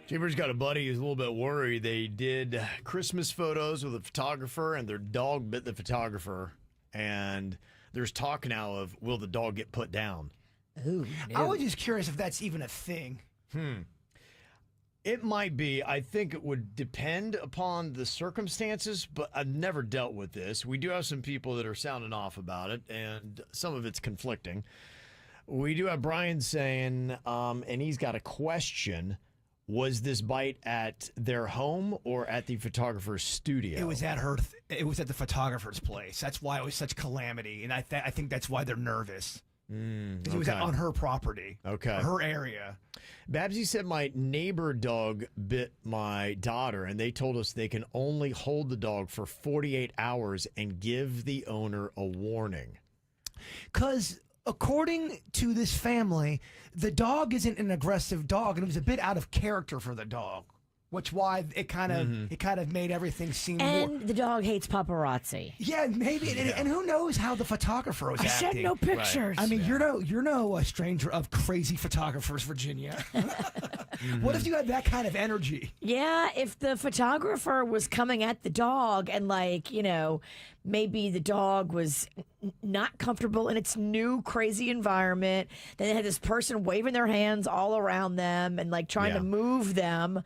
Chambers got a buddy who's a little bit worried. They did Christmas photos with a photographer, and their dog bit the photographer. And there's talk now of, will the dog get put down? Ooh, I was just curious if that's even a thing. It might be. I think it would depend upon the circumstances, but I've never dealt with this. We do have some people that are sounding off about it, and some of it's conflicting. We do have Brian saying, and he's got a question. Was this bite at their home or at the photographer's studio? It was at it was at the photographer's place. That's why it was such calamity, and I think that's why they're nervous. Because it was on her property, her area. Babsy said, my neighbor dog bit my daughter, and they told us they can only hold the dog for 48 hours and give the owner a warning. Because according to this family, the dog isn't an aggressive dog, and it was a bit out of character for the dog, which why it kind of made everything seem more. And the dog hates paparazzi. Yeah, maybe, and who knows how the photographer was I acting. sent no pictures. I mean, you're no stranger of crazy photographers, Virginia. What if you had that kind of energy? Yeah, if the photographer was coming at the dog and maybe the dog was not comfortable in its new crazy environment. Then they had this person waving their hands all around them and trying to move them.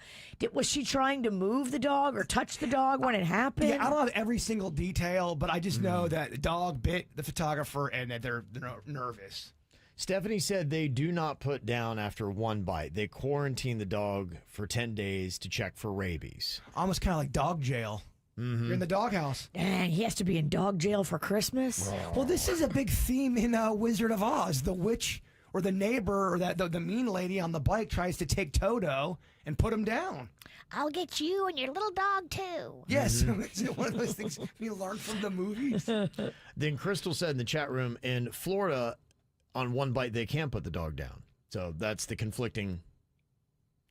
Was she trying to move the dog or touch the dog when it happened? Yeah, I don't have every single detail, but I just know that the dog bit the photographer and that they're nervous. Stephanie said they do not put down after one bite. They quarantine the dog for 10 days to check for rabies. Almost kind of like dog jail. You're in the doghouse. And he has to be in dog jail for Christmas? Well, this is a big theme in Wizard of Oz. The witch or the neighbor or the mean lady on the bike tries to take Toto and put him down. I'll get you and your little dog, too. Yes, it's one of those things we learn from the movies. Then Crystal said in the chat room, in Florida, on one bite, they can't put the dog down. So that's the conflicting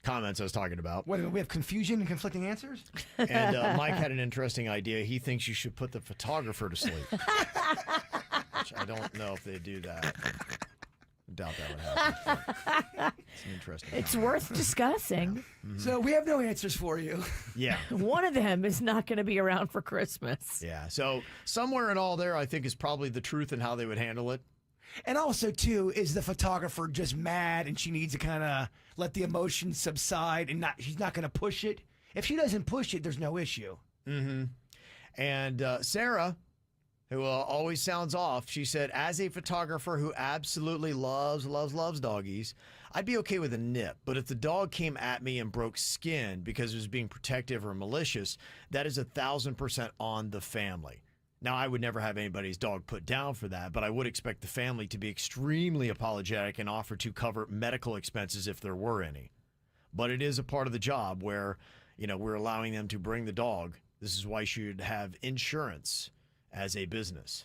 comments I was talking about. Wait a minute, we have confusion and conflicting answers? And Mike had an interesting idea. He thinks you should put the photographer to sleep. Which I don't know if they do that. I doubt that would happen. It's an interesting It's comment. worth discussing. So we have no answers for you. Yeah. One of them is not going to be around for Christmas. Yeah. So somewhere in all there, I think is probably the truth in how they would handle it. And also, too, is the photographer just mad and she needs to kind of let the emotions subside and she's not going to push it? If she doesn't push it, there's no issue. And Sarah, who always sounds off, she said, as a photographer who absolutely loves doggies, I'd be okay with a nip. But if the dog came at me and broke skin because it was being protective or malicious, that is 1,000% on the family. Now, I would never have anybody's dog put down for that, but I would expect the family to be extremely apologetic and offer to cover medical expenses if there were any. But it is a part of the job where, we're allowing them to bring the dog. This is why you should have insurance as a business.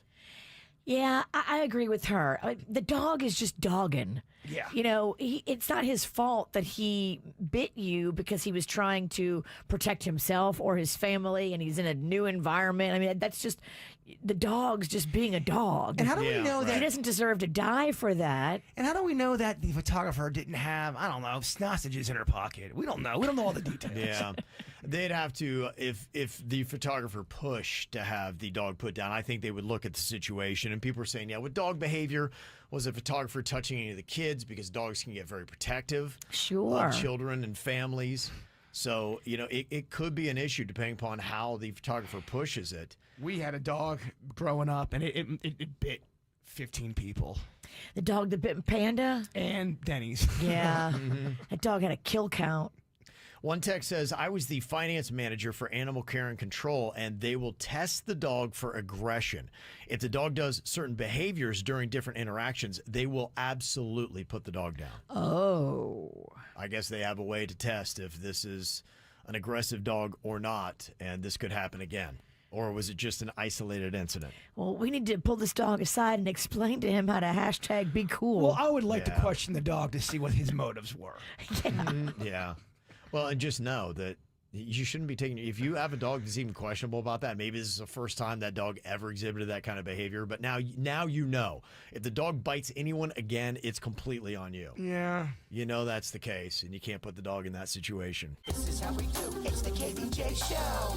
Yeah, I agree with her. The dog is just dogging. Yeah. It's not his fault that he bit you because he was trying to protect himself or his family and he's in a new environment. I mean, that's just the dog's just being a dog. And how do we know He that? doesn't deserve to die for that. And how do we know that the photographer didn't have, I don't know, sausages in her pocket? We don't know. We don't know all the details. Yeah. They'd have to, if the photographer pushed to have the dog put down, I think they would look at the situation. And people are saying, with dog behavior, was a photographer touching any of the kids? Because dogs can get very protective of children and families. So, it could be an issue depending upon how the photographer pushes it. We had a dog growing up, and it bit 15 people. The dog that bit Panda? And Denny's. Yeah. That dog had a kill count. One text says, I was the finance manager for animal care and control, and they will test the dog for aggression. If the dog does certain behaviors during different interactions, they will absolutely put the dog down. Oh. I guess they have a way to test if this is an aggressive dog or not, and this could happen again. Or was it just an isolated incident? Well, we need to pull this dog aside and explain to him how to hashtag be cool. Well, I would like to question the dog to see what his motives were. Yeah. Well, and just know that You shouldn't be taking. If you have a dog that's even questionable about that, maybe this is the first time that dog ever exhibited that kind of behavior. But now you know, if the dog bites anyone again, it's completely on you. Yeah. You know that's the case, and you can't put the dog in that situation. This is how we do. It's the KBJ Show.